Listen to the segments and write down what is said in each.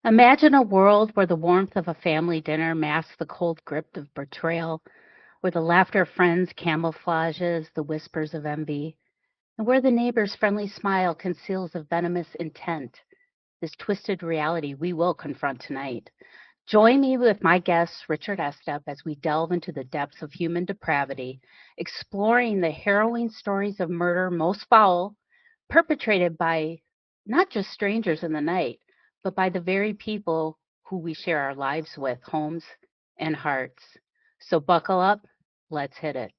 Imagine a world where the warmth of a family dinner masks the cold grip of betrayal, where the laughter of friends camouflages the whispers of envy, and where the neighbor's friendly smile conceals a venomous intent. This twisted reality we will confront tonight. Join me with my guest, Richard Estep, as we delve into the depths of human depravity, exploring the harrowing stories of murder most foul, perpetrated by not just strangers in the night, but by the very people who we share our lives with, homes and hearts. So buckle up, let's hit it.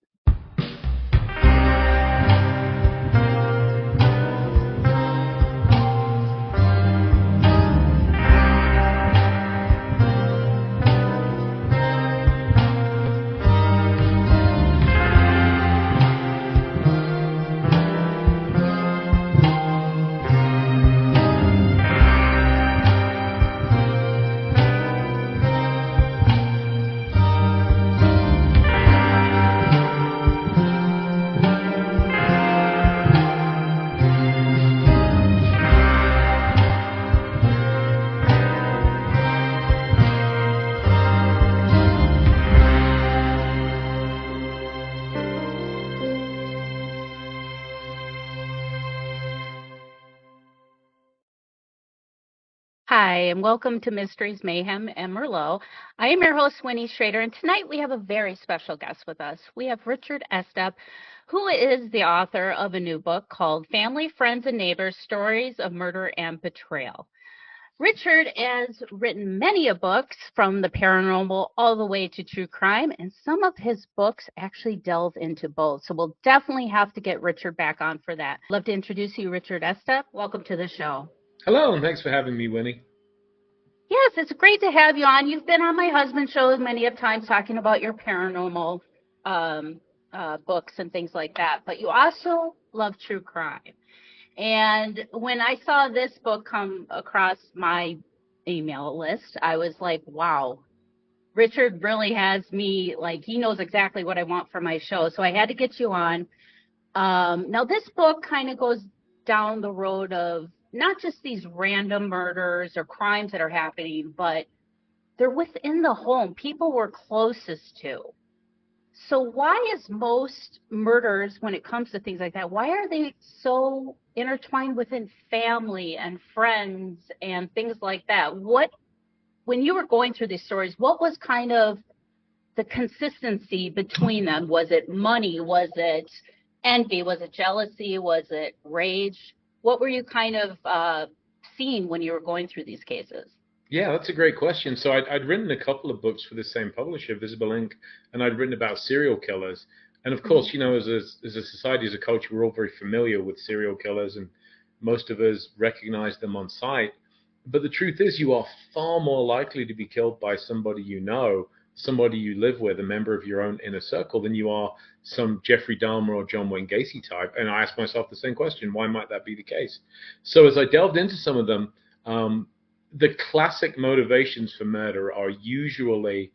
Hi, and welcome to Mysteries, Mayhem, and Merlot. I am your host, Winnie Schrader, and tonight we have a very special guest with us. We have Richard Estep, who is the author of a new book called Family, Friends, and Neighbors, Stories of Murder and Betrayal. Richard has written many books from the paranormal all the way to true crime, and some of his books actually delve into both. So we'll definitely have to get Richard back on for that. I'd love to introduce you, Richard Estep. Welcome to the show. Hello, and thanks for having me, Winnie. Yes, it's great to have you on. You've been on my husband's show many of times talking about your paranormal books and things like that, but you also love true crime. And when I saw this book come across my email list, I was like, wow, Richard really has me, like, he knows exactly what I want for my show. So I had to get you on. Now, this book kind of goes down the road of not just these random murders or crimes that are happening, but they're within the home, people we're closest to. So why is most murders, when it comes to things like that, why are they so intertwined within family and friends and things like that? When you were going through these stories, what was kind of the consistency between them? Was it money? Was it envy? Was it jealousy? Was it rage? What were you kind of seeing when you were going through these cases? Yeah, that's a great question. So I'd written a couple of books for the same publisher, Visible Ink, and I'd written about serial killers. And of course, you know, as a society, as a culture, we're all very familiar with serial killers, and most of us recognize them on sight. But the truth is, you are far more likely to be killed by somebody you know, somebody you live with, a member of your own inner circle, than you are some Jeffrey Dahmer or John Wayne Gacy type. And I asked myself the same question: why might that be the case? So as I delved into some of them, the classic motivations for murder are usually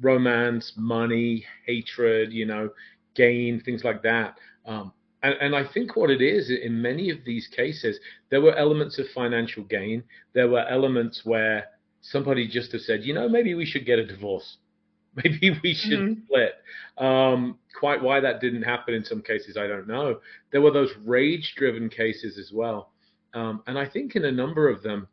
romance, money, hatred, you know, gain, things like that. And I think what it is, in many of these cases, there were elements of financial gain. There were elements where somebody just have said, you know, maybe we should get a divorce. Maybe we should split. Quite why that didn't happen in some cases, I don't know. There were those rage-driven cases as well. And I think in a number of them,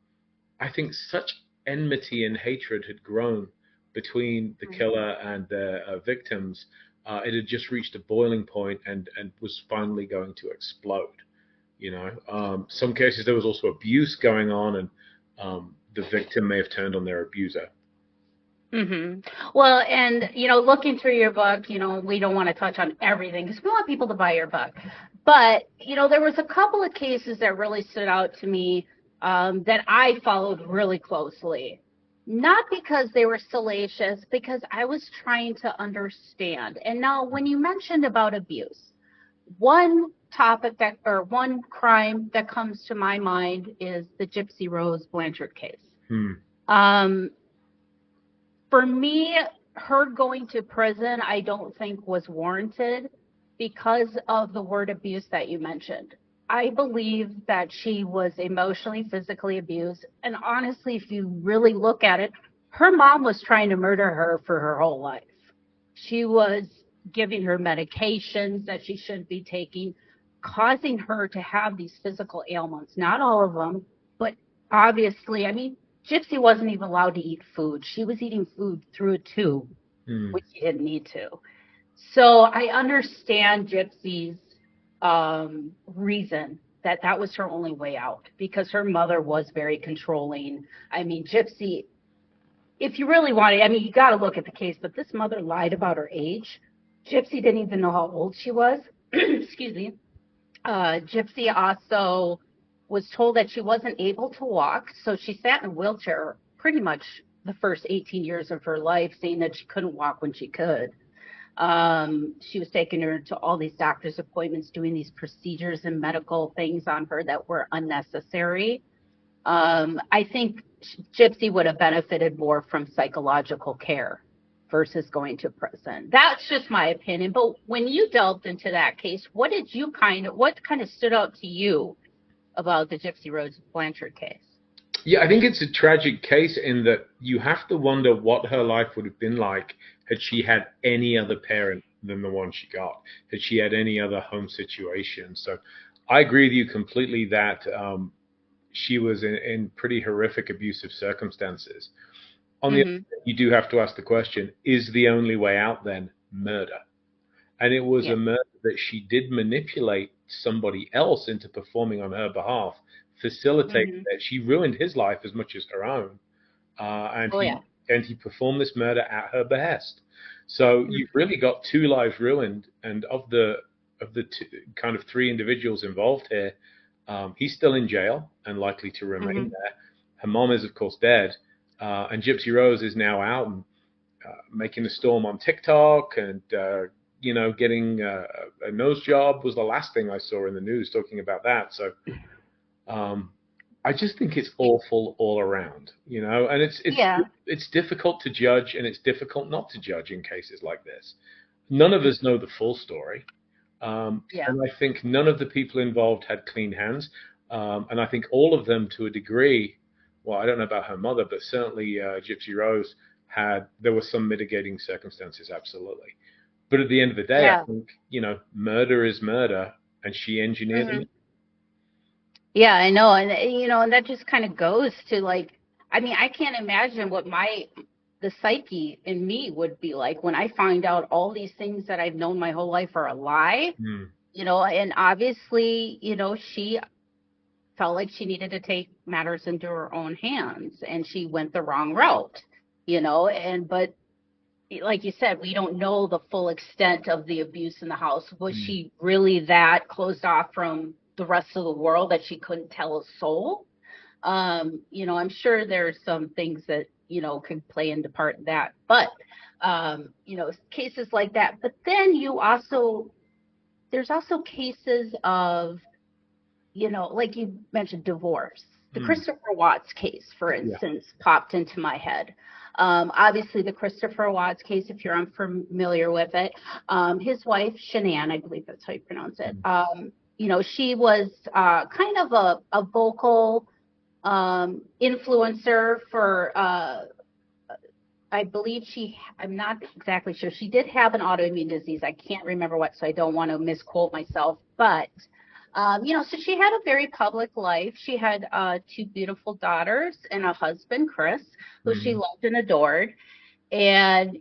I think such enmity and hatred had grown between the killer and the victims. It had just reached a boiling point and was finally going to explode. You know, some cases there was also abuse going on, and the victim may have turned on their abuser. Well, and, you know, looking through your book, you know, we don't want to touch on everything because we want people to buy your book. But, you know, there was a couple of cases that really stood out to me that I followed really closely. Not because they were salacious, because I was trying to understand. And now, when you mentioned about abuse, one topic that, or one crime that comes to my mind is the Gypsy Rose Blanchard case. For me, her going to prison, I don't think was warranted because of the word abuse that you mentioned. I believe that she was emotionally, physically abused. And honestly, if you really look at it, her mom was trying to murder her for her whole life. She was giving her medications that she shouldn't be taking, causing her to have these physical ailments. Not all of them, but obviously, I mean, Gypsy wasn't even allowed to eat food. She was eating food through a tube, which she didn't need to. So I understand Gypsy's reason that that was her only way out, because her mother was very controlling. I mean, Gypsy, if you really want to, I mean, you got to look at the case, but this mother lied about her age. Gypsy didn't even know how old she was. Excuse me. Gypsy also was told that she wasn't able to walk, so she sat in a wheelchair pretty much the first 18 years of her life, saying that she couldn't walk when she could. She was taking her to all these doctor's appointments, doing these procedures and medical things on her that were unnecessary. I think Gypsy would have benefited more from psychological care versus going to prison. That's just my opinion. But when you delved into that case, what kind of stood out to you about the Gypsy Rose Blanchard case? Yeah, I think it's a tragic case in that you have to wonder what her life would have been like had she had any other parent than the one she got, had she had any other home situation. So I agree with you completely that she was in pretty horrific abusive circumstances. On the other hand, you do have to ask the question, is the only way out then murder? And it was a murder that she did manipulate somebody else into performing on her behalf, facilitating that. She ruined his life as much as her own. And he performed this murder at her behest. So you've really got two lives ruined. And of the two, kind of three individuals involved here, he's still in jail and likely to remain there. Her mom is, of course, dead. And Gypsy Rose is now out and making a storm on TikTok and, getting a nose job was the last thing I saw in the news talking about that. So I just think it's awful all around, and it's difficult to judge, and it's difficult not to judge in cases like this. None of us know the full story. And I think none of the people involved had clean hands. And I think all of them, to a degree, well, I don't know about her mother, but certainly Gypsy Rose there were some mitigating circumstances, absolutely. But at the end of the day, I think, murder is murder, and she engineered it. Yeah, I know. And, and that just kind of goes to I can't imagine what the psyche in me would be like when I find out all these things that I've known my whole life are a lie, and obviously, she felt like she needed to take matters into her own hands, and she went the wrong route, but like you said, we don't know the full extent of the abuse in the house. Was she really that closed off from the rest of the world that she couldn't tell a soul? I'm sure there's some things that, could play into part in that, but, cases like that. But then there's also cases of, like you mentioned, divorce. The Christopher Watts case, for instance, popped into my head. Obviously, the Christopher Watts case, if you're unfamiliar with it, his wife, Shanann, I believe that's how you pronounce it, she was kind of a vocal influencer for, I believe I'm not exactly sure. She did have an autoimmune disease. I can't remember what, so I don't want to misquote myself. But, so she had a very public life. She had two beautiful daughters and a husband, Chris, who she loved and adored. And,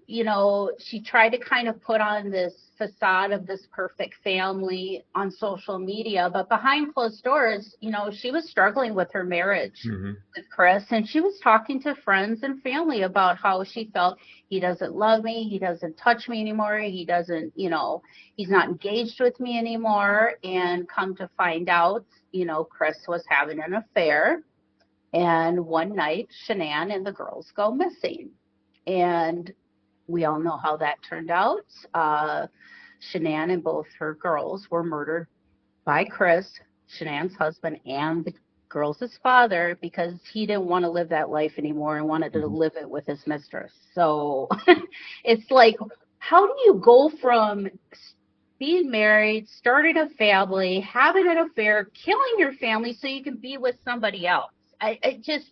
she tried to kind of put on this facade of this perfect family on social media. But behind closed doors, she was struggling with her marriage with Chris. And she was talking to friends and family about how she felt, he doesn't love me. He doesn't touch me anymore. He doesn't, he's not engaged with me anymore. And come to find out, Chris was having an affair. And one night, Shanann and the girls go missing. And we all know how that turned out. Shanann and both her girls were murdered by Chris, Shanann's husband, and the girls' father, because he didn't want to live that life anymore and wanted to live it with his mistress. So it's like, how do you go from being married, starting a family, having an affair, killing your family so you can be with somebody else. I just,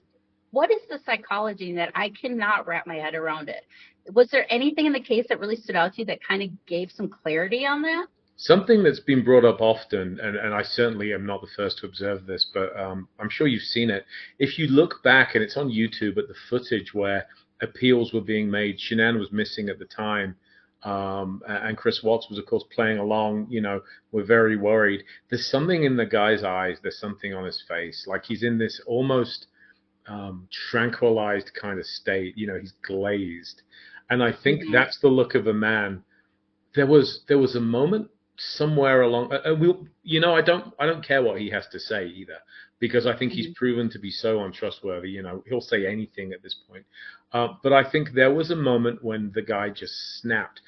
what is the psychology in that? I cannot wrap my head around it. Was there anything in the case that really stood out to you that kind of gave some clarity on that? Something that's been brought up often, and I certainly am not the first to observe this, but I'm sure you've seen it. If you look back, and it's on YouTube, at the footage where appeals were being made, Shanann was missing at the time, and Chris Watts was, of course, playing along. You know, we're very worried. There's something in the guy's eyes. There's something on his face. Like he's in this almost tranquilized kind of state. You know, he's glazed. And I think that's the look of a man. There was a moment somewhere along, you know, I don't care what he has to say either, because I think he's proven to be so untrustworthy. You know, he'll say anything at this point. But I think there was a moment when the guy just snapped.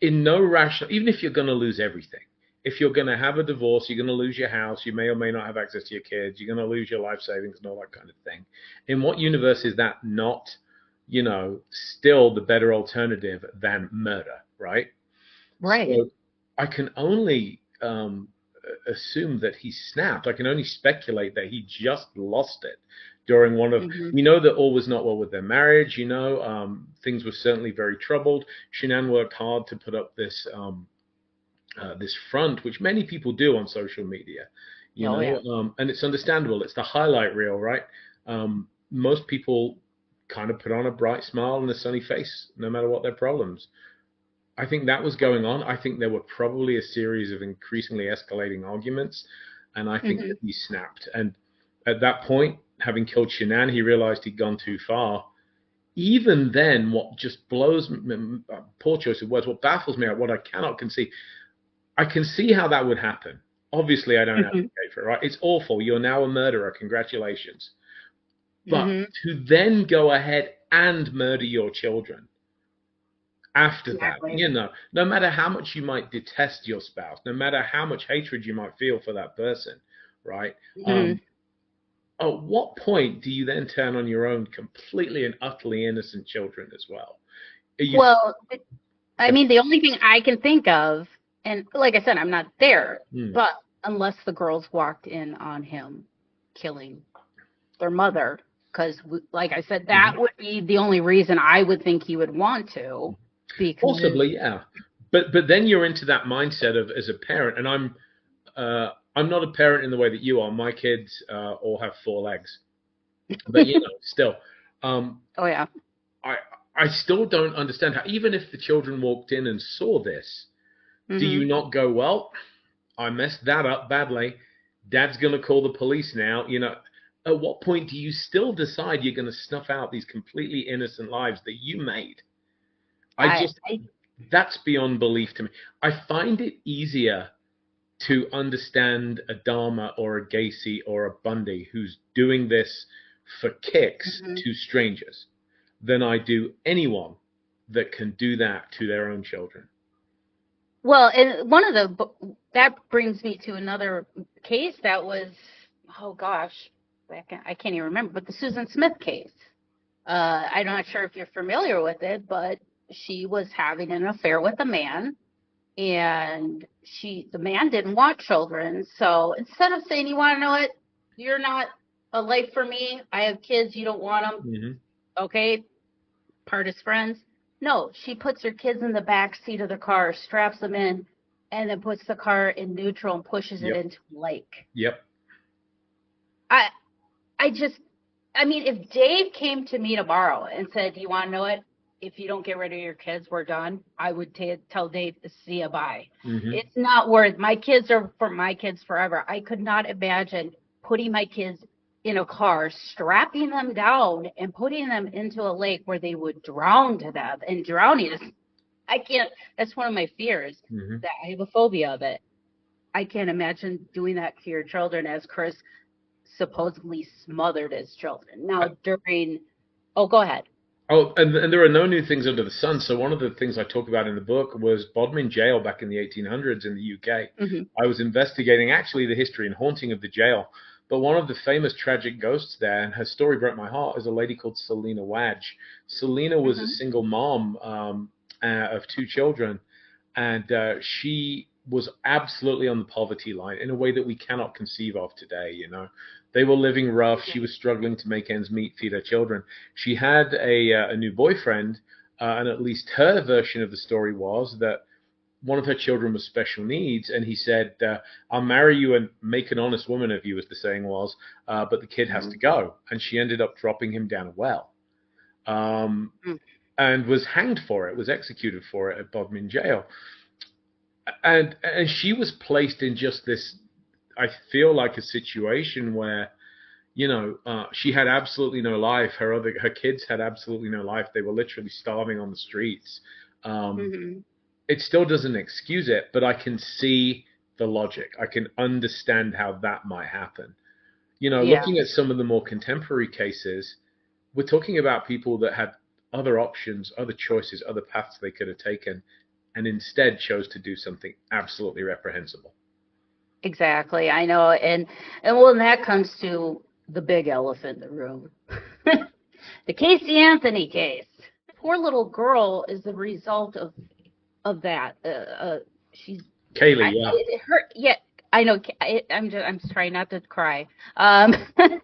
In no rational, even if you're going to lose everything, if you're going to have a divorce, you're going to lose your house, you may or may not have access to your kids, you're going to lose your life savings and all that kind of thing. In what universe is that not, you know, still the better alternative than murder, right? Right. So I can only assume that he snapped. I can only speculate that he just lost it during one of, we know that all was not well with their marriage, you know, things were certainly very troubled. Shanann worked hard to put up this this front, which many people do on social media, you know, and it's understandable. It's the highlight reel, right? Most people kind of put on a bright smile and a sunny face, no matter what their problems. I think that was going on. I think there were probably a series of increasingly escalating arguments, and I think that he snapped. And at that point, having killed Shanann, he realized he'd gone too far. Even then, what just blows me, poor choice of words, what baffles me, what I cannot conceive, I can see how that would happen. Obviously, I don't advocate for it, right? It's awful. You're now a murderer. Congratulations. But to then go ahead and murder your children after that, you know, no matter how much you might detest your spouse, no matter how much hatred you might feel for that person, right? At what point do you then turn on your own completely and utterly innocent children as well? Well, I mean, the only thing I can think of, and like I said, I'm not there, but unless the girls walked in on him killing their mother, because like I said, that would be the only reason I would think he would want to. Because... Possibly, yeah. But then you're into that mindset of, as a parent, and I'm not a parent in the way that you are. My kids all have 4 legs, but you know, still. I still don't understand how, even if the children walked in and saw this, do you not go, well, I messed that up badly. Dad's going to call the police now. You know, at what point do you still decide you're going to snuff out these completely innocent lives that you made? That's beyond belief to me. I find it easier to understand a Dahmer or a Gacy or a Bundy who's doing this for kicks to strangers than I do anyone that can do that to their own children. Well, and that brings me to another case that was, oh gosh, I can't even remember, but the Susan Smith case. I'm not sure if you're familiar with it, but she was having an affair with a man, and the man didn't want children. So instead of saying, you want to know what, you're not a life for me, I have kids, you don't want them, okay, part as friends. No, she puts her kids in the back seat of the car, straps them in, and then puts the car in neutral and pushes it into a lake. I mean, if Dave came to me tomorrow and said, do you want to know it? If you don't get rid of your kids, we're done. I would tell Dave to see you bye. It's not worth, my kids are for my kids forever. I could not imagine putting my kids in a car, strapping them down and putting them into a lake where they would drown to death. And drowning is, I can't, that's one of my fears, that I have a phobia of it. I can't imagine doing that to your children, as Chris supposedly smothered his children. Now go ahead. Oh, and there are no new things under the sun. So one of the things I talk about in the book was Bodmin Jail back in the 1800s in the UK. I was investigating actually the history and haunting of the jail. But one of the famous tragic ghosts there, and her story broke my heart, is a lady called Selina Wadge. Selina was a single mom of 2 children, and she was absolutely on the poverty line in a way that we cannot conceive of today. You know, they were living rough. She was struggling to make ends meet, feed her children. She had a new boyfriend, and at least her version of the story was that one of her children was special needs, and he said, "I'll marry you and make an honest woman of you," as the saying was, but the kid has to go. And she ended up dropping him down a well, and was hanged for it, was executed for it at Bodmin jail. And she was placed in just this, I feel like, a situation where, you know, she had absolutely no life. Her kids had absolutely no life. They were literally starving on the streets. It still doesn't excuse it, but I can see the logic. I can understand how that might happen. You know, looking at some of the more contemporary cases, we're talking about people that had other options, other choices, other paths they could have taken, and instead chose to do something absolutely reprehensible. Exactly. I know. And when that comes to the big elephant in the room, the Casey Anthony case. Poor little girl is the result of that. She's Kaylee, yeah. I know. I'm trying not to cry. When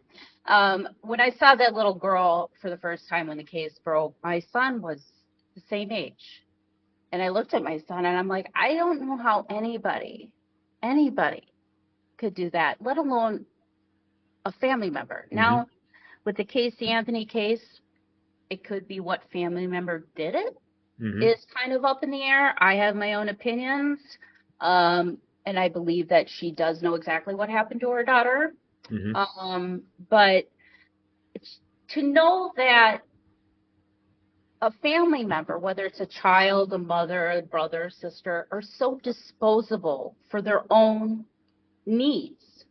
I saw that little girl for the first time when the case broke, my son was the same age. And I looked at my son and I'm like, I don't know how anybody could do that, let alone a family member. Now, with the Casey Anthony case, it could be what family member did it is kind of up in the air. I have my own opinions. And I believe that she does know exactly what happened to her daughter. But to know that a family member, whether it's a child, a mother, a brother, a sister, are so disposable for their own needs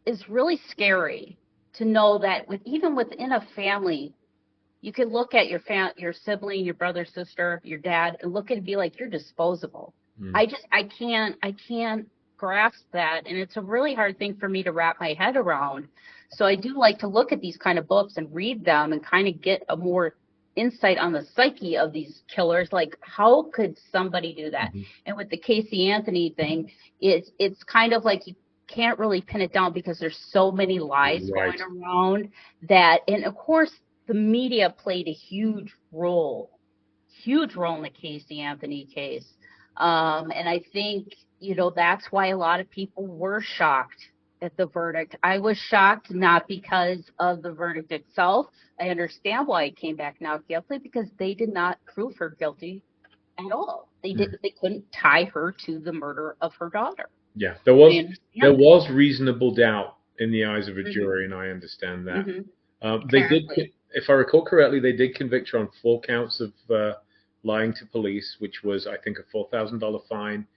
is really scary. To know that even within a family, you can look at your sibling, your brother, sister, your dad, and look and be like, you're disposable. I can't grasp that, and it's a really hard thing for me to wrap my head around. So I do like to look at these kind of books and read them and kind of get a more insight on the psyche of these killers. Like, how could somebody do that? And with the Casey Anthony thing, it's kind of like you can't really pin it down because there's so many lies going around that, and of course the media played a huge role in the Casey Anthony case. And I think, you know, that's why a lot of people were shocked at the verdict. I was shocked not because of the verdict itself. I understand why it came back not guilty, because they did not prove her guilty at all. They couldn't tie her to the murder of her daughter. Yeah, there was reasonable doubt in the eyes of a jury, and I understand that. They did, if I recall correctly, they did convict her on 4 counts of lying to police, which was, I think, a $4,000 fine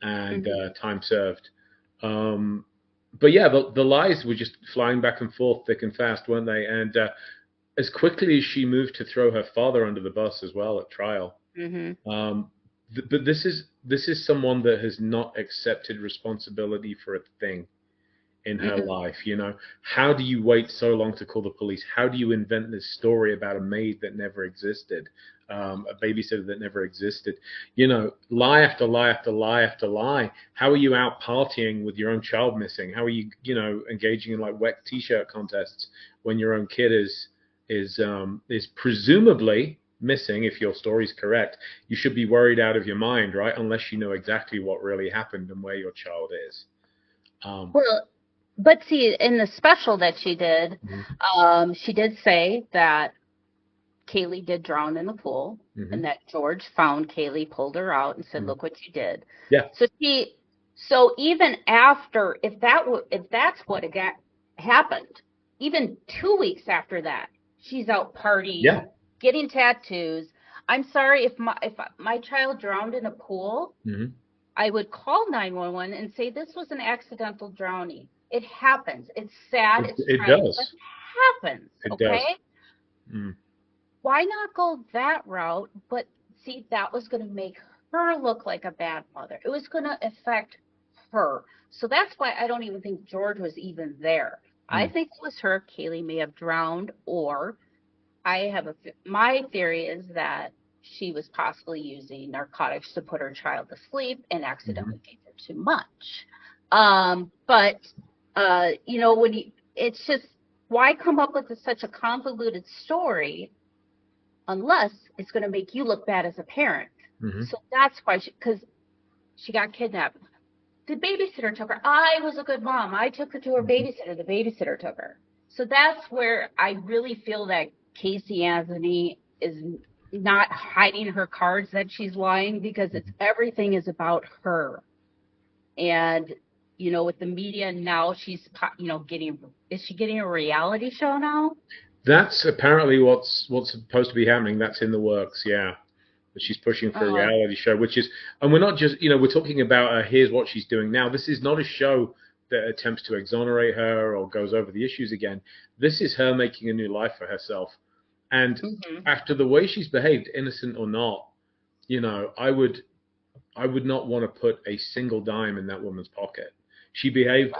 and time served. But yeah, the lies were just flying back and forth thick and fast, weren't they? And as quickly as she moved to throw her father under the bus as well at trial. But this is someone that has not accepted responsibility for a thing in her life. You know, how do you wait so long to call the police? How do you invent this story about a maid that never existed, a babysitter that never existed? You know, lie after lie after lie after lie. How are you out partying with your own child missing? How are you, you know, engaging in like wet t-shirt contests when your own kid is presumably missing? If your story's correct, you should be worried out of your mind, right? Unless you know exactly what really happened and where your child is. Well, but see, in the special that she did, she did say that Kaylee did drown in the pool, and that George found Kaylee, pulled her out, and said, "Look what you did." Yeah. So even after, if that's what happened, even 2 weeks after that, she's out partying, getting tattoos. I'm sorry, if my child drowned in a pool, I would call 911 and say this was an accidental drowning. It happens. It's sad. It's tragic, but it happens. Okay. Why not go that route? But see, that was going to make her look like a bad mother. It was going to affect her. So that's why I don't even think George was even there. I think it was her. Kaylee may have drowned, or my theory is that she was possibly using narcotics to put her child to sleep and accidentally gave her too much. You know, it's just, why come up with such a convoluted story unless it's going to make you look bad as a parent? So that's why, because she got kidnapped. The babysitter took her. I was a good mom. I took her to her babysitter. The babysitter took her. So that's where I really feel that Casey Anthony is not hiding her cards that she's lying, because everything is about her. And, you know, with the media now, she's, you know, is she getting a reality show now? That's apparently what's supposed to be happening. That's in the works, yeah. But she's pushing for a reality show, which is, and we're not just, you know, we're talking about here's what she's doing now. This is not a show that attempts to exonerate her or goes over the issues again. This is her making a new life for herself. And after the way she's behaved, innocent or not, you know, I would not want to put a single dime in that woman's pocket. She behaved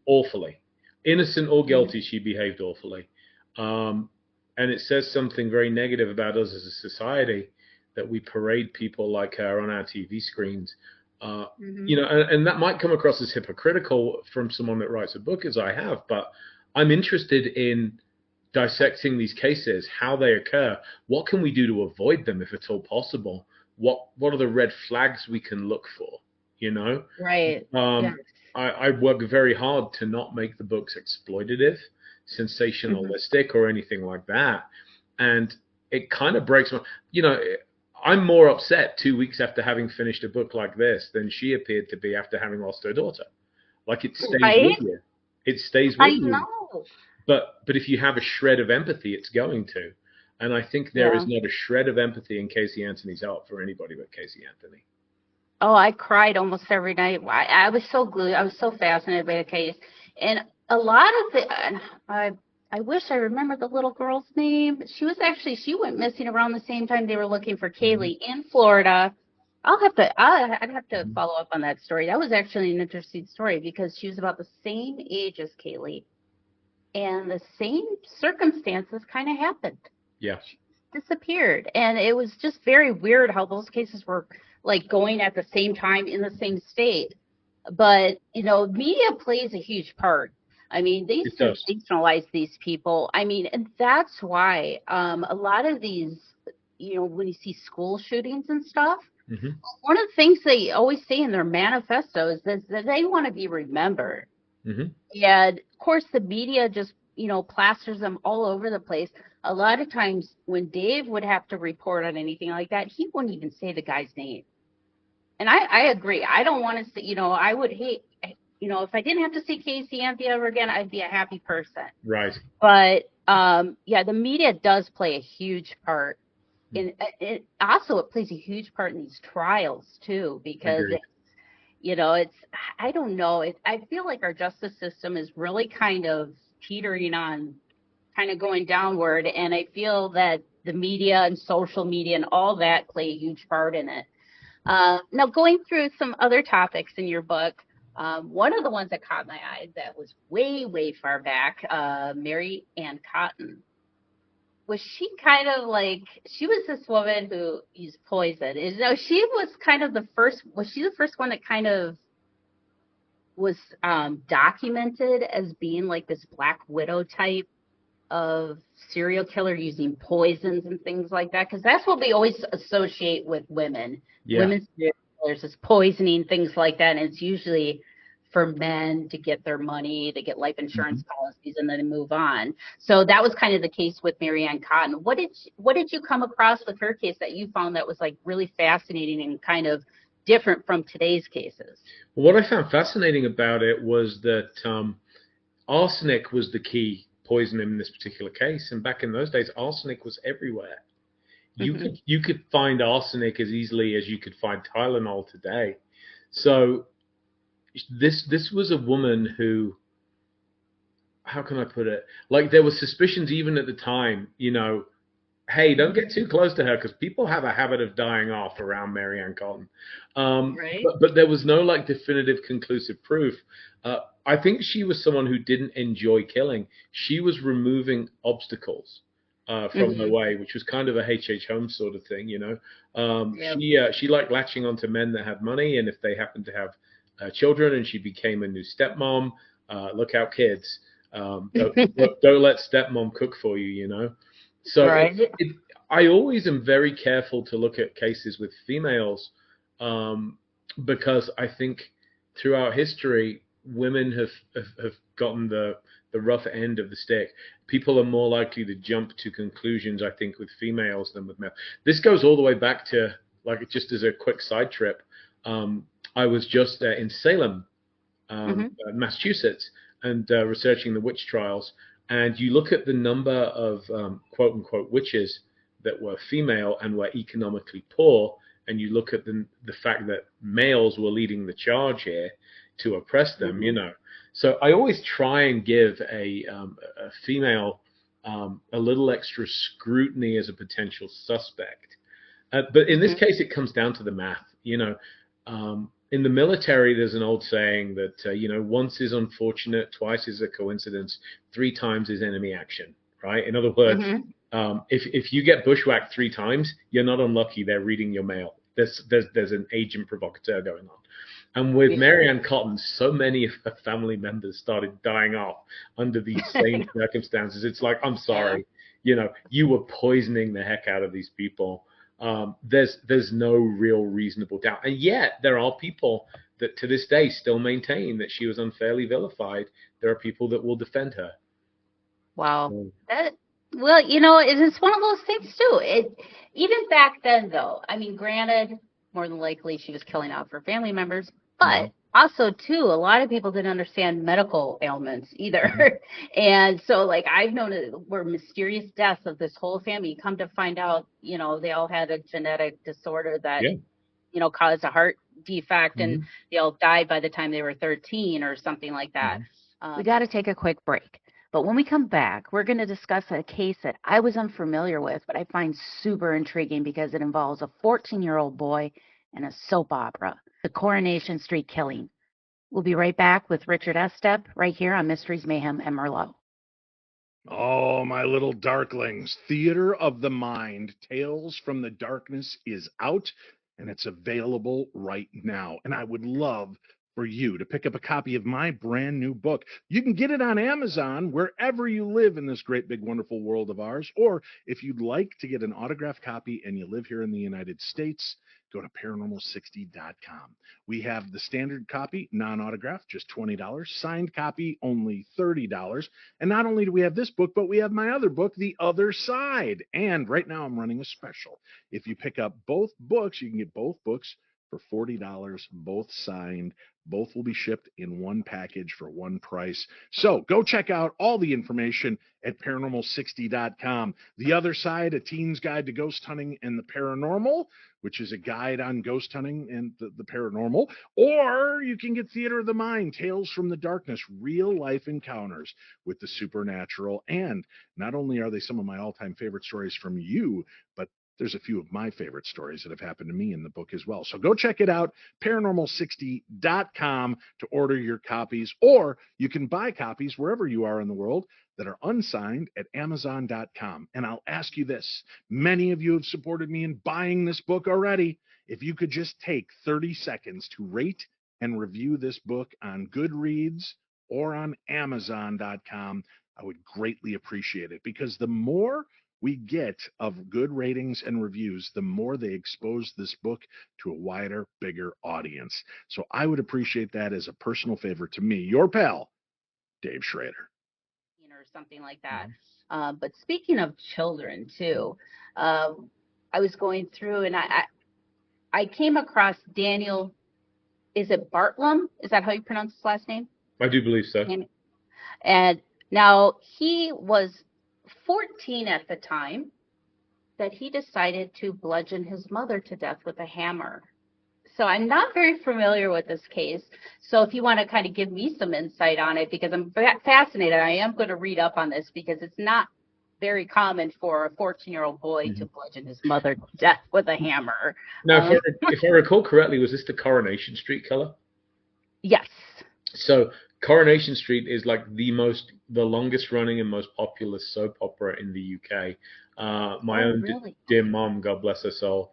awfully. Innocent or guilty, she behaved awfully. And it says something very negative about us as a society that we parade people like her on our TV screens. You know, and that might come across as hypocritical from someone that writes a book, as I have, but I'm interested in dissecting these cases, how they occur, what can we do to avoid them if at all possible, what are the red flags we can look for, you know? Right. I work very hard to not make the books exploitative, sensationalistic, or anything like that. And it kind of breaks my, you know, I'm more upset 2 weeks after having finished a book like this than she appeared to be after having lost her daughter. Like, it stays with you. It stays with you. I know. But if you have a shred of empathy, it's going to. And I think there is not a shred of empathy in Casey Anthony's art for anybody but Casey Anthony. Oh, I cried almost every night. I was so glued. I was so fascinated by the case. And a lot of the, I wish I remembered the little girl's name. She went missing around the same time they were looking for Kaylee in Florida. I'd have to follow up on that story. That was actually an interesting story because she was about the same age as Kaylee, and the same circumstances kind of happened. Yeah. She disappeared, and it was just very weird how those cases were like going at the same time in the same state. But, you know, media plays a huge part. I mean, they sensationalize these people. I mean, and that's why a lot of these, you know, when you see school shootings and stuff, one of the things they always say in their manifesto is that they want to be remembered. And of course, the media just, you know, plasters them all over the place. A lot of times when Dave would have to report on anything like that, he wouldn't even say the guy's name. And I agree. I don't want to say, you know, I would hate, you know, if I didn't have to see Casey Anthony ever again, I'd be a happy person. Right. But, yeah, the media does play a huge part. And it plays a huge part in these trials, too, because, you know, I don't know. I feel like our justice system is really kind of teetering on, kind of going downward. And I feel that the media and social media and all that play a huge part in it. Now, going through some other topics in your book, one of the ones that caught my eye that was way, way far back, Maryann Cotton. Was she kind of like, she was this woman who used poison. You know, she was kind of was she the first one that kind of was documented as being like this Black Widow type of serial killer using poisons and things like that? Because that's what we always associate with women. Women's serial killers is poisoning, things like that. And it's usually for men to get their money, to get life insurance policies, and then move on. So that was kind of the case with Maryann Cotton. What did you come across with her case that you found that was like really fascinating and kind of different from today's cases? Well, what I found fascinating about it was that arsenic was the key poison in this particular case, and back in those days, arsenic was everywhere. You could find arsenic as easily as you could find Tylenol today. So this was a woman who, how can I put it? Like, there were suspicions even at the time, you know, hey, don't get too close to her because people have a habit of dying off around Maryann Cotton. But there was no like definitive conclusive proof. I think she was someone who didn't enjoy killing. She was removing obstacles. from her way, which was kind of a H.H. Holmes sort of thing, you know. She liked latching onto men that had money, and if they happened to have children, and she became a new stepmom. Look out, kids! Don't let stepmom cook for you, you know. So Right. I always am very careful to look at cases with females, because I think throughout history, women have gotten the rough end of the stick. People are more likely to jump to conclusions, I think, with females than with males. This goes all the way back to, like, just as a quick side trip, I was just in Salem, Massachusetts, and researching the witch trials. And you look at the number of quote unquote witches that were female and were economically poor, and you look at the fact that males were leading the charge here to oppress them, you know. So I always try and give a female a little extra scrutiny as a potential suspect. But in this case, it comes down to the math, you know. In the military, there's an old saying that, you know, once is unfortunate, twice is a coincidence, 3 times is enemy action, right? In other words, if you get bushwhacked 3 times, you're not unlucky. They're reading your mail. There's an agent provocateur going on. And with Maryann Cotton, so many of her family members started dying off under these same circumstances. It's like, I'm sorry, you know, you were poisoning the heck out of these people. There's no real reasonable doubt. And yet there are people that to this day still maintain that she was unfairly vilified. There are people that will defend her. Wow. Well, you know, it's one of those things too. Even back then, though, I mean, granted, more than likely she was killing off her family members, but also too, a lot of people didn't understand medical ailments either. And so, like, I've known it were mysterious deaths of this whole family. Come to find out, you know, they all had a genetic disorder that, you know, caused a heart defect, and they all died by the time they were 13 or something like that. We got to take a quick break. But when we come back, we're going to discuss a case that I was unfamiliar with, but I find super intriguing because it involves a 14-year-old boy and a soap opera, the Coronation Street killing. We'll be right back with Richard Estep right here on Mysteries, Mayhem, and Merlot. Oh, my little darklings. Theater of the Mind, Tales from the Darkness is out, and it's available right now. And I would love for you to pick up a copy of my brand new book. You can get it on Amazon wherever you live in this great, big, wonderful world of ours. Or if you'd like to get an autographed copy and you live here in the United States, go to paranormal60.com. We have the standard copy, non-autographed, just $20. Signed copy, only $30. And not only do we have this book, but we have my other book, The Other Side. And right now I'm running a special. If you pick up both books, you can get both books for $40, both signed. Both will be shipped in one package for one price. So go check out all the information at paranormal60.com. The Other Side, a teen's guide to ghost hunting and the paranormal, which is a guide on ghost hunting and the paranormal. Or you can get Theater of the Mind, Tales from the Darkness, real life encounters with the supernatural. And not only are they some of my all-time favorite stories from you, but there's a few of my favorite stories that have happened to me in the book as well. So go check it out, paranormal60.com, to order your copies, or you can buy copies wherever you are in the world that are unsigned at amazon.com. And I'll ask you this. Many of you have supported me in buying this book already. If you could just take 30 seconds to rate and review this book on Goodreads or on amazon.com, I would greatly appreciate it, because the more we get of good ratings and reviews, the more they expose this book to a wider, bigger audience. So I would appreciate that as a personal favor to me, your pal, Dave Schrader. Or something like that. But speaking of children too, I was going through and I came across Daniel, is it Bartlam? Is that how you pronounce his last name? I do believe so. And now he was 14 at the time that he decided to bludgeon his mother to death with a hammer. So I'm not very familiar with this case. So if you want to kind of give me some insight on it, because I'm fascinated, I am going to read up on this, because it's not very common for a 14-year-old boy to bludgeon his mother to death with a hammer. Now, if I recall correctly, was this the Coronation Street killer? Yes. So Coronation Street is like the longest running and most popular soap opera in the UK. My own really? dear mom, God bless her soul,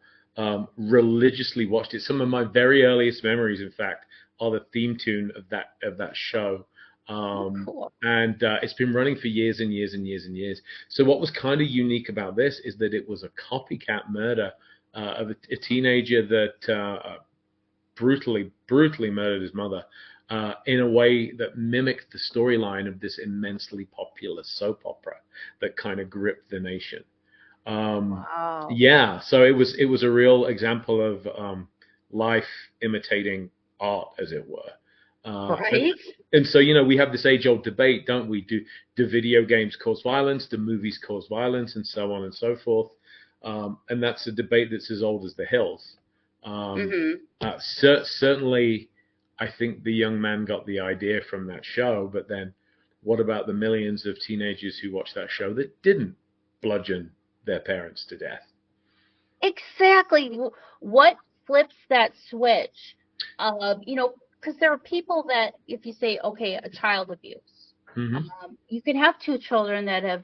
religiously watched it. Some of my very earliest memories, in fact, are the theme tune of that show. Cool. And it's been running for years and years and years and years. So what was kind of unique about this is that it was a copycat murder of a teenager that brutally murdered his mother in a way that mimicked the storyline of this immensely popular soap opera that kind of gripped the nation. Wow. Yeah, so it was a real example of life imitating art, as it were. Right? And so, we have this age-old debate, don't we? Do video games cause violence? Do movies cause violence? And so on and so forth. And that's a debate that's as old as the hills. Certainly, I think the young man got the idea from that show, but then what about the millions of teenagers who watched that show that didn't bludgeon their parents to death? Exactly. What flips that switch? Because there are people that, if you say, okay, a child abuse, you can have two children that have,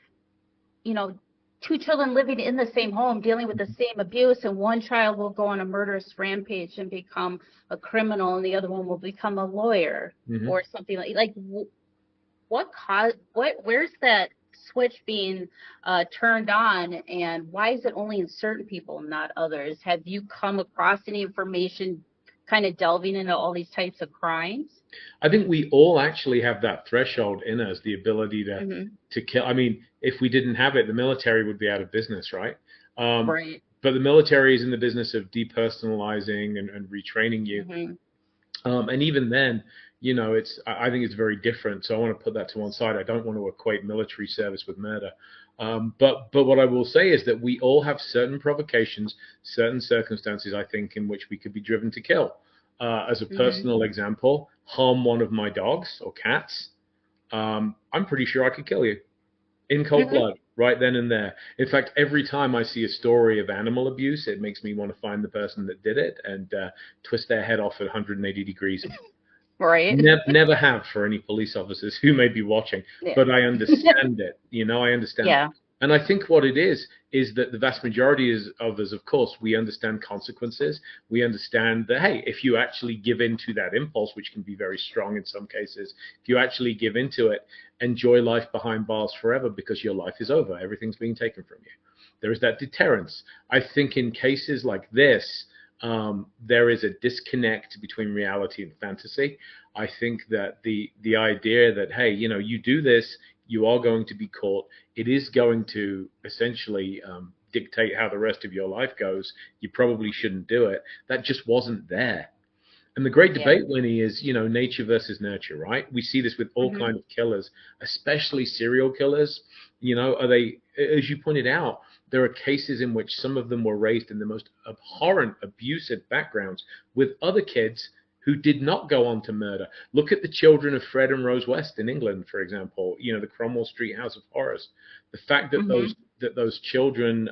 two children living in the same home dealing with the same abuse, and one child will go on a murderous rampage and become a criminal, and the other one will become a lawyer or something where's that switch being turned on, and why is it only in certain people, not others? Have you come across any information kind of delving into all these types of crimes? I think we all actually have that threshold in us, the ability to kill. I mean, if we didn't have it, the military would be out of business, right? Right. But the military is in the business of depersonalizing and retraining you. And even then, I think it's very different. So I want to put that to one side. I don't want to equate military service with murder. But what I will say is that we all have certain provocations, certain circumstances, I think, in which we could be driven to kill. As a personal example, harm one of my dogs or cats. I'm pretty sure I could kill you in cold blood right then and there. In fact, every time I see a story of animal abuse, it makes me want to find the person that did it and twist their head off at 180 degrees. Right. Never have for any police officers who may be watching, but I understand it. I understand. Yeah. And I think what it is that the vast majority of us, of course, we understand consequences. We understand that, hey, if you actually give in to that impulse, which can be very strong in some cases, if you actually give into it, enjoy life behind bars forever because your life is over. Everything's being taken from you. There is that deterrence. I think in cases like this, there is a disconnect between reality and fantasy. I think that the idea that, hey, you do this, you are going to be caught. It is going to essentially dictate how the rest of your life goes. You probably shouldn't do it. That just wasn't there. And the great debate, Winnie, is, nature versus nurture, right? We see this with all kinds of killers, especially serial killers. Are they, as you pointed out, there are cases in which some of them were raised in the most abhorrent, abusive backgrounds with other kids who did not go on to murder. Look at the children of Fred and Rose West in England, for example. The Cromwell Street House of Horrors. The fact that those children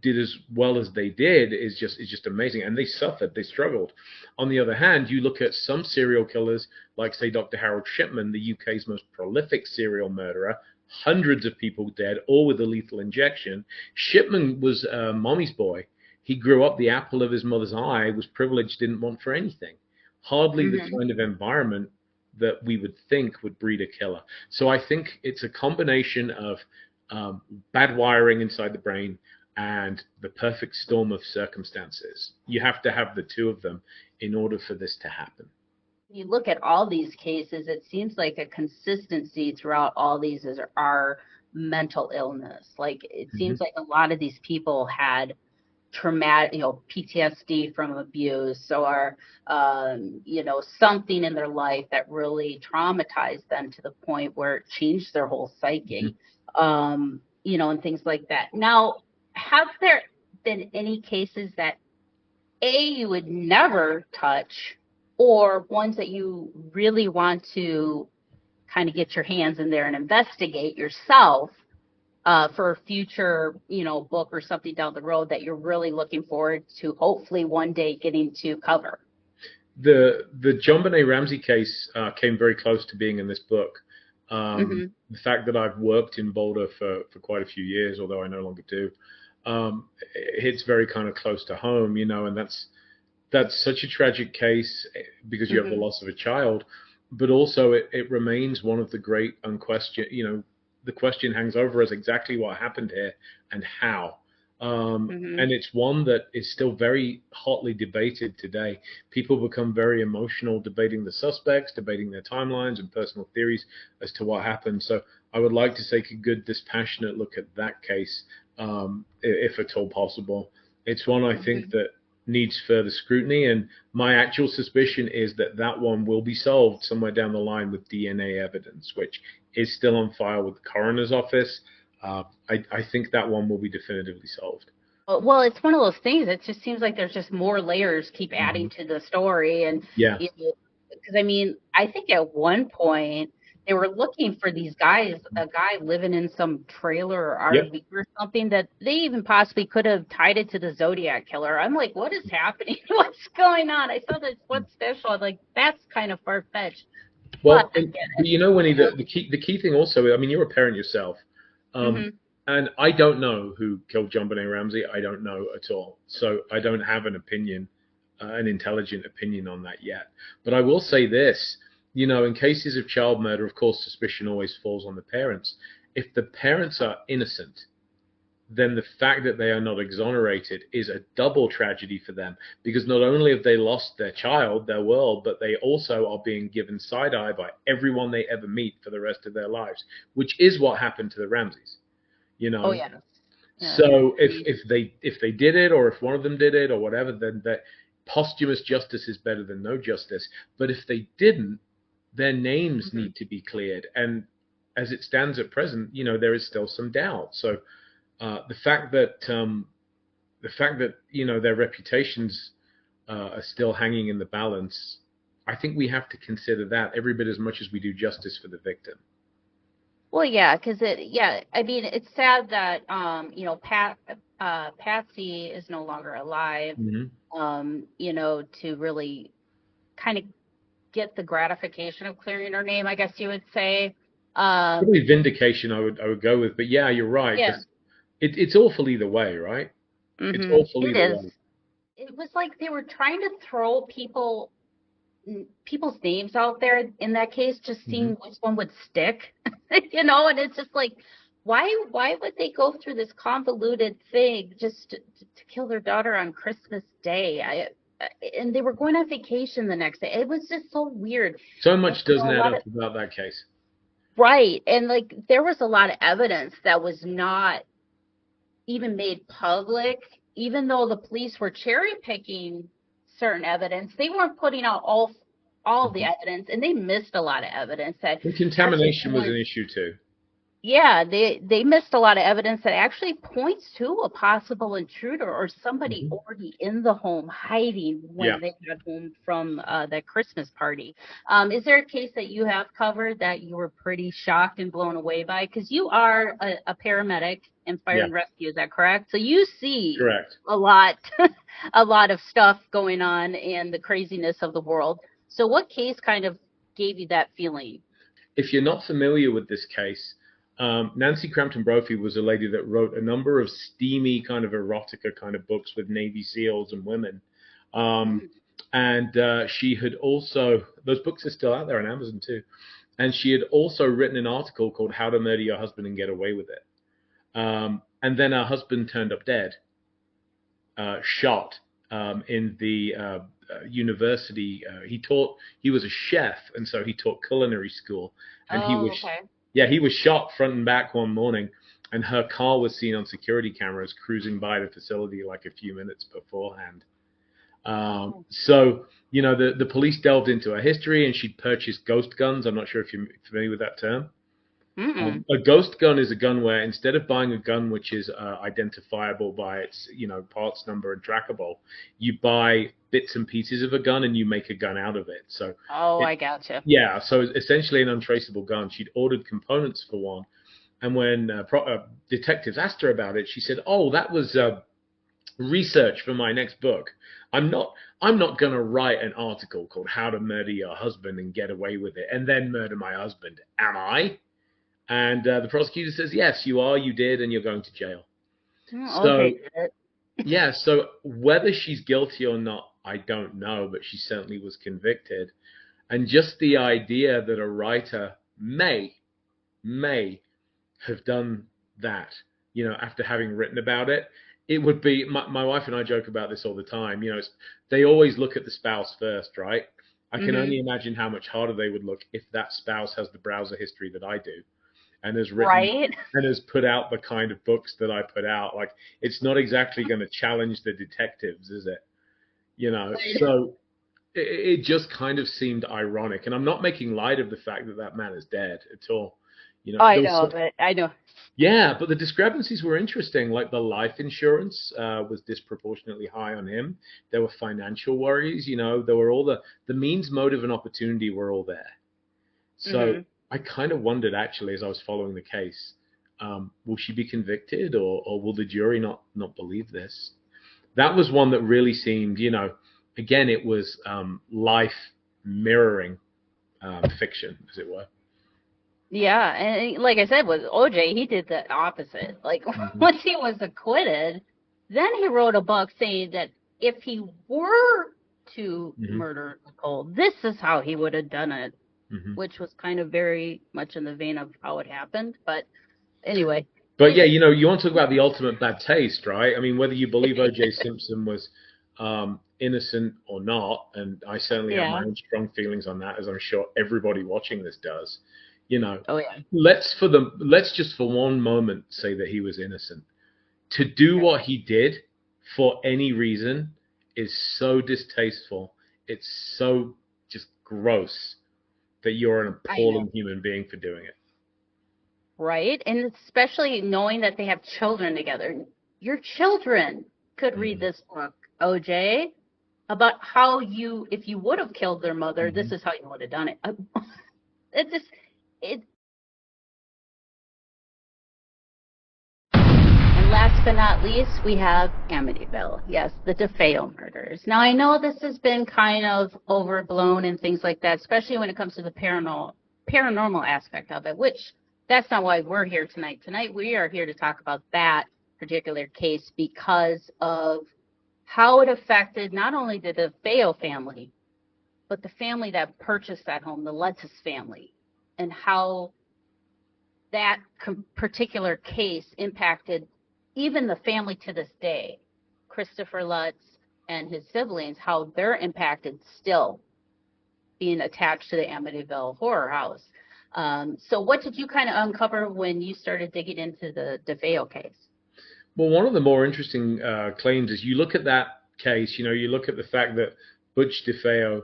did as well as they did is just amazing, and they suffered, they struggled. On the other hand, you look at some serial killers, like say Dr. Harold Shipman, the UK's most prolific serial murderer. Hundreds of people dead, all with a lethal injection. Shipman was mommy's boy. He grew up the apple of his mother's eye, was privileged, didn't want for anything. Hardly the kind of environment that we would think would breed a killer. So I think it's a combination of bad wiring inside the brain and the perfect storm of circumstances. You have to have the two of them in order for this to happen. You look at all these cases, it seems like a consistency throughout all these is our mental illness. Like it seems like a lot of these people had traumatic, PTSD from abuse or, something in their life that really traumatized them to the point where it changed their whole psyche, and things like that. Now, have there been any cases that you would never touch, or ones that you really want to kind of get your hands in there and investigate yourself for a future, book or something down the road that you're really looking forward to hopefully one day getting to cover? The JonBenét Ramsey case came very close to being in this book. Hmm. The fact that I've worked in Boulder for quite a few years, although I no longer do, it hits very kind of close to home, and that's such a tragic case because you have the Hmm. loss of a child, but also it remains one of the great unquestioned, the question hangs over us exactly what happened here and how. Hmm. And it's one that is still very hotly debated today. People become very emotional debating the suspects, debating their timelines and personal theories as to what happened. So I would like to take a good, dispassionate look at that case, if at all possible. It's one I think Hmm. that needs further scrutiny, and my actual suspicion is that that one will be solved somewhere down the line with DNA evidence, which is still on file with the coroner's office. I think that one will be definitively solved. Well, it's one of those things. It just seems like there's just more layers keep Hmm. adding to the story, and Yeah, because I mean, I think at one point they were looking for these guys, a guy living in some trailer or yep. RV or something that they even possibly could have tied it to the Zodiac killer. I'm like, what is happening? What's going on? I saw this one special. I'm like, that's kind of far fetched, but Well, I get but it. Winnie, the key thing also, I mean, you're a parent yourself, um, Hmm. and I don't know who killed JonBenét Ramsey. I don't know at all, so I don't have an opinion, an intelligent opinion on that yet. But I will say this, in cases of child murder, of course, suspicion always falls on the parents. If the parents are innocent, then the fact that they are not exonerated is a double tragedy for them, because not only have they lost their child, their world, but they also are being given side eye by everyone they ever meet for the rest of their lives, which is what happened to the Ramseys, you Oh know. yeah, yeah. So if they did it, or if one of them did it, or whatever, then that posthumous justice is better than no justice. But if they didn't, their names Mhm. need to be cleared, and as it stands at present, there is still some doubt. So the fact that their reputations are still hanging in the balance, I think we have to consider that every bit as much as we do justice for the victim. Well, yeah, because yeah, I mean, it's sad that, Patsy is no longer alive, Hmm. to really kind of get the gratification of clearing her name, I guess you would say. Um, Probably vindication, I would go with, but yeah, you're right, yeah, because it's awful either way, right? It's hmm, awful it either is. way. It was like they were trying to throw people's names out there in that case, just Hmm. seeing which one would stick, and it's just like, why would they go through this convoluted thing just to kill their daughter on Christmas Day? And they were going on vacation the next day. It was just so weird. So And, much doesn't a add lot up of about that case. right, and like there was a lot of evidence that was not even made public, even though the police were cherry picking certain evidence. They weren't putting out all the Mhm. evidence, and they missed a lot of evidence that And actually contamination was an points. issue too. Yeah, they missed a lot of evidence that actually points to a possible intruder or somebody Hmm. already in the home hiding Yeah. when they got home from that Christmas party. Is there a case that you have covered that you were pretty shocked and blown away by? Because you are a paramedic in fire Yeah. and rescue, is that correct? So you see Correct. a lot, a lot of stuff going on and the craziness of the world. So what case kind of gave you that feeling? If you're not familiar with this case, Nancy Crampton Brophy was a lady that wrote a number of steamy kind of erotica kind of books with Navy SEALs and women. Um, Mm. and she had also, those books are still out there on Amazon too. And she had also written an article called How to Murder Your Husband and Get Away with It. And then her husband turned up dead, shot in the university. He was a chef, and so he taught culinary school. And Oh, okay. he was shot front and back one morning, and her car was seen on security cameras cruising by the facility like a few minutes beforehand. Oh. So, the police delved into her history, and she'd purchased ghost guns. I'm not sure if you're familiar with that term. Mm-mm. A ghost gun is a gun where instead of buying a gun which is identifiable by its parts number and trackable, you buy bits and pieces of a gun and you make a gun out of it. So Oh, it I gotcha. yeah, so it's essentially an untraceable gun. She'd ordered components for one, and when detectives asked her about it, she said, "Oh, research for my next book. I'm not going to write an article called How to Murder Your Husband and Get Away with It and then murder my husband, am I? And the prosecutor says, yes, you are, you did, and you're going to jail. Okay. Yeah, so whether she's guilty or not, I don't know, but she certainly was convicted. And just the idea that a writer may have done that, you know, after having written about it, it would be, my wife and I joke about this all the time, you know, they always look at the spouse first, right? I can only imagine how much harder they would look if that spouse has the browser history that I do and has written and has put out the kind of books that I put out. Like, it's not exactly going to challenge the detectives, is it? You know, so it just kind of seemed ironic. And I'm not making light of the fact that that man is dead at all. You know, I know. Yeah, but the discrepancies were interesting. Like the life insurance was disproportionately high on him. There were financial worries. You know, there were all the means, motive, and opportunity were all there. So I kind of wondered, actually, as I was following the case, will she be convicted, or will the jury not believe this? That was one that really seemed, you know, again, it was life mirroring fiction, as it were. Yeah, and like I said, with OJ, he did the opposite. Like, once he was acquitted, then he wrote a book saying that if he were to murder Nicole, this is how he would have done it, which was kind of very much in the vein of how it happened. But anyway. But yeah, you know, you want to talk about the ultimate bad taste, right? I mean, whether you believe OJ Simpson was innocent or not, and I certainly have my own strong feelings on that, as I'm sure everybody watching this does. You know, let's just for one moment say that he was innocent. To do what he did for any reason is so distasteful. It's so just gross that you're an appalling human being for doing it. Right, and especially knowing that they have children together. Your children could read this book, OJ, about how if you would have killed their mother, this is how you would have done it. And last but not least, we have Amityville. Yes, the DeFeo murders. Now, I know this has been kind of overblown and things like that, especially when it comes to the paranormal aspect of it, which that's not why we're here tonight. Tonight, we are here to talk about that particular case because of how it affected not only the DeFeo family, but the family that purchased that home, the Lutz family, and how that particular case impacted even the family to this day. Christopher Lutz and his siblings, how they're impacted still being attached to the Amityville horror house. So what did you kind of uncover when you started digging into the DeFeo case? Well, one of the more interesting claims is you look at that case, you know, you look at the fact that Butch DeFeo,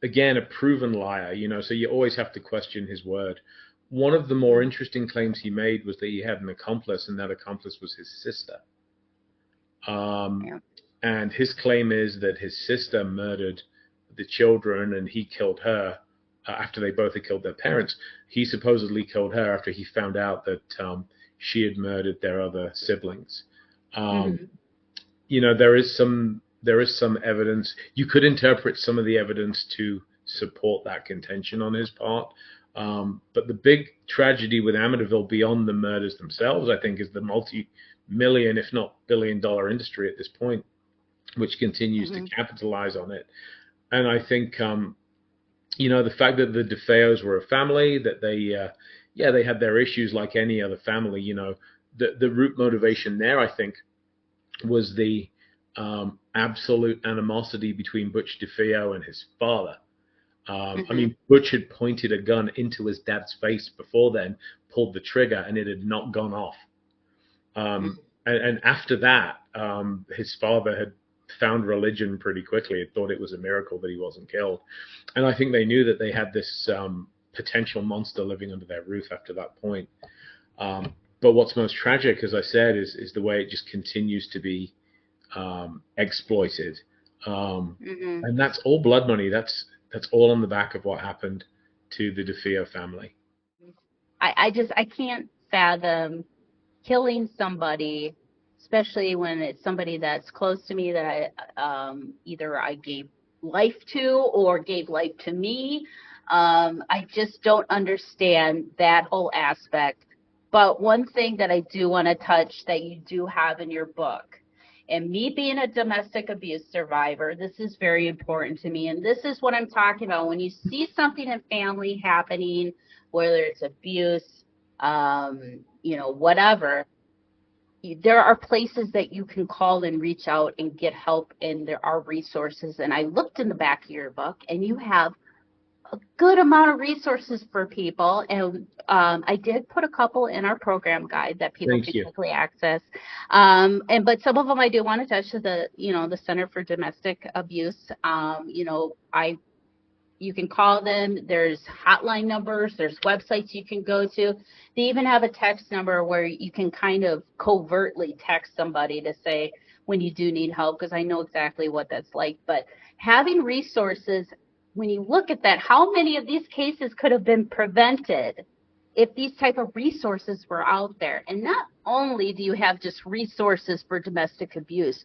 again, a proven liar, you know, so you always have to question his word. One of the more interesting claims he made was that he had an accomplice, and that accomplice was his sister. And his claim is that his sister murdered the children, and he killed her after they both had killed their parents. He supposedly killed her after he found out that she had murdered their other siblings. You know, there is some evidence. You could interpret some of the evidence to support that contention on his part. But the big tragedy with Amityville, beyond the murders themselves, I think, is the multi-million, if not billion-dollar industry at this point, which continues to capitalize on it. And I think, you know, the fact that the DeFeos were a family, that they had their issues like any other family, you know, the root motivation there, I think, was the absolute animosity between Butch DeFeo and his father. I mean, Butch had pointed a gun into his dad's face before then, pulled the trigger, and it had not gone off. And after that, his father had found religion pretty quickly. He thought it was a miracle that he wasn't killed. And I think they knew that they had this potential monster living under their roof after that point. But what's most tragic, as I said, is the way it just continues to be exploited. And that's all blood money. That's all on the back of what happened to the DeFeo family. I can't fathom killing somebody, especially when it's somebody that's close to me that either I gave life to or gave life to me. I just don't understand that whole aspect. But one thing that I do want to touch that you do have in your book, and me being a domestic abuse survivor, this is very important to me. And this is what I'm talking about. When you see something in family happening, whether it's abuse, whatever, there are places that you can call and reach out and get help, and there are resources. And I looked in the back of your book, and you have a good amount of resources for people, and I did put a couple in our program guide that people Thank can you. quickly access. But some of them I do want to touch to the Center for Domestic Abuse. You can call them. There's hotline numbers. There's websites you can go to. They even have a text number where you can kind of covertly text somebody to say when you do need help, because I know exactly what that's like. But having resources, when you look at that, how many of these cases could have been prevented if these type of resources were out there? And not only do you have just resources for domestic abuse,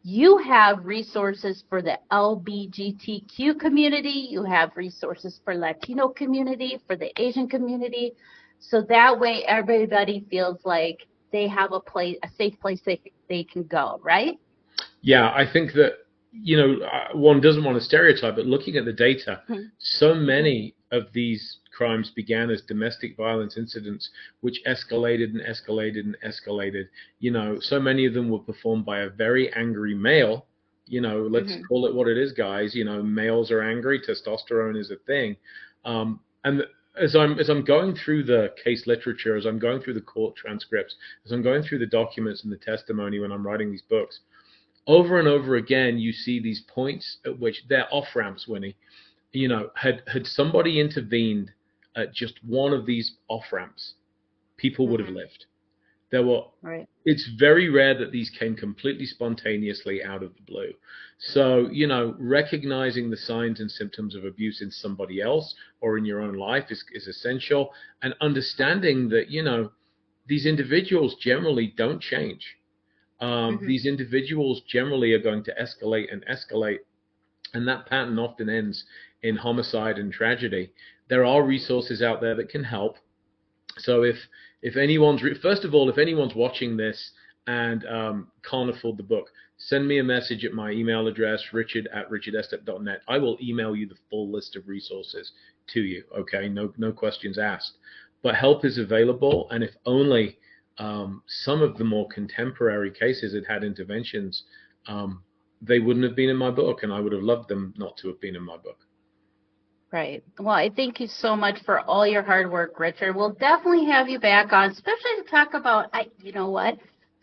you have resources for the LGBTQ community. You have resources for Latino community, for the Asian community. So that way everybody feels like they have a safe place they can go, right? Yeah, I think that, one doesn't want to stereotype, but looking at the data, so many of these crimes began as domestic violence incidents, which escalated and escalated and escalated. So many of them were performed by a very angry male. Let's call it what it is, guys. Males are angry. Testosterone is a thing. And as I'm going through the case literature, as I'm going through the court transcripts, as I'm going through the documents and the testimony when I'm writing these books, over and over again, you see these points at which they're off ramps, Winnie. Had somebody intervened at just one of these off ramps, people would have lived. Right. It's very rare that these came completely spontaneously out of the blue. So, recognizing the signs and symptoms of abuse in somebody else or in your own life is essential. And understanding that, these individuals generally don't change. These individuals generally are going to escalate and escalate, and that pattern often ends in homicide and tragedy. There are resources out there that can help. So if anyone's first of all, if anyone's watching this and can't afford the book, send me a message at my email address, richard@richardestep.net. I will email you the full list of resources to you. Okay, no questions asked. But help is available, and if only some of the more contemporary cases had interventions, they wouldn't have been in my book, and I would have loved them not to have been in my book. Right. Well, I thank you so much for all your hard work, Richard. We'll definitely have you back on, especially to talk about,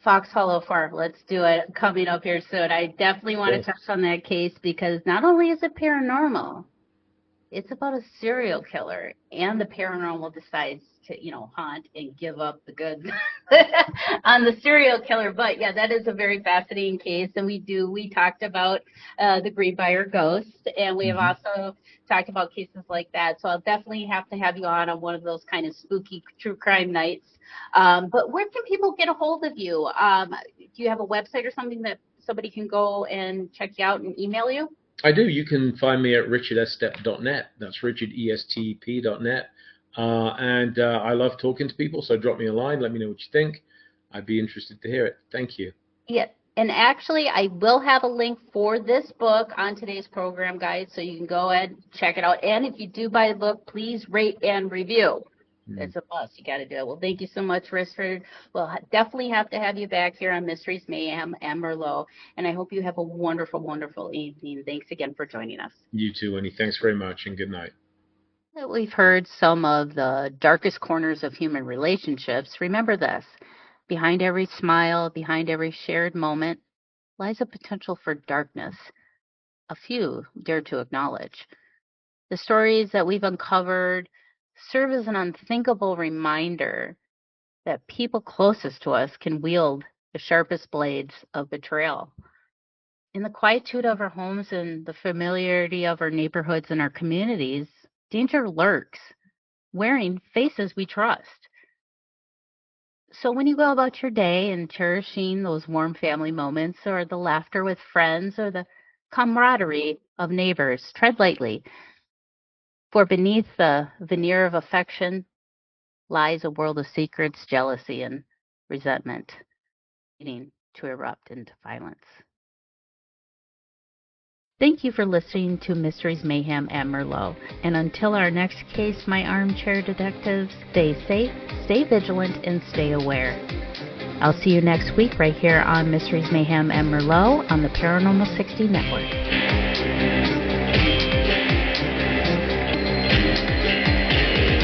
Fox Hollow Farm. Let's do it coming up here soon. I definitely want to touch on that case, because not only is it paranormal, it's about a serial killer, and the paranormal decides to, haunt and give up the goods on the serial killer. But yeah, that is a very fascinating case. And we talked about the Greenbrier ghost, and we have also talked about cases like that. So I'll definitely have to have you on one of those kind of spooky true crime nights. But where can people get a hold of you? Do you have a website or something that somebody can go and check you out and email you? I do. You can find me at richardestep.net. That's richardestp.net. And I love talking to people, so drop me a line. Let me know what you think. I'd be interested to hear it. Thank you. Yeah, and actually, I will have a link for this book on today's program guide, so you can go ahead and check it out. And if you do buy the book, please rate and review. It's a must. You got to do it. Well, thank you so much, Richard. We'll definitely have to have you back here on Mysteries, Mayhem, and Merlot. And I hope you have a wonderful, wonderful evening. Thanks again for joining us. You too, Winnie. Thanks very much, and good night. We've heard some of the darkest corners of human relationships. Remember this: behind every smile, behind every shared moment, lies a potential for darkness a few dare to acknowledge. The stories that we've uncovered serve as an unthinkable reminder that people closest to us can wield the sharpest blades of betrayal. In the quietude of our homes and the familiarity of our neighborhoods and our communities, danger lurks, wearing faces we trust. So when you go about your day and cherishing those warm family moments or the laughter with friends or the camaraderie of neighbors, tread lightly. For beneath the veneer of affection lies a world of secrets, jealousy, and resentment, leading to erupt into violence. Thank you for listening to Mysteries, Mayhem, and Merlot. And until our next case, my armchair detectives, stay safe, stay vigilant, and stay aware. I'll see you next week right here on Mysteries, Mayhem, and Merlot on the Paranormal 60 Network.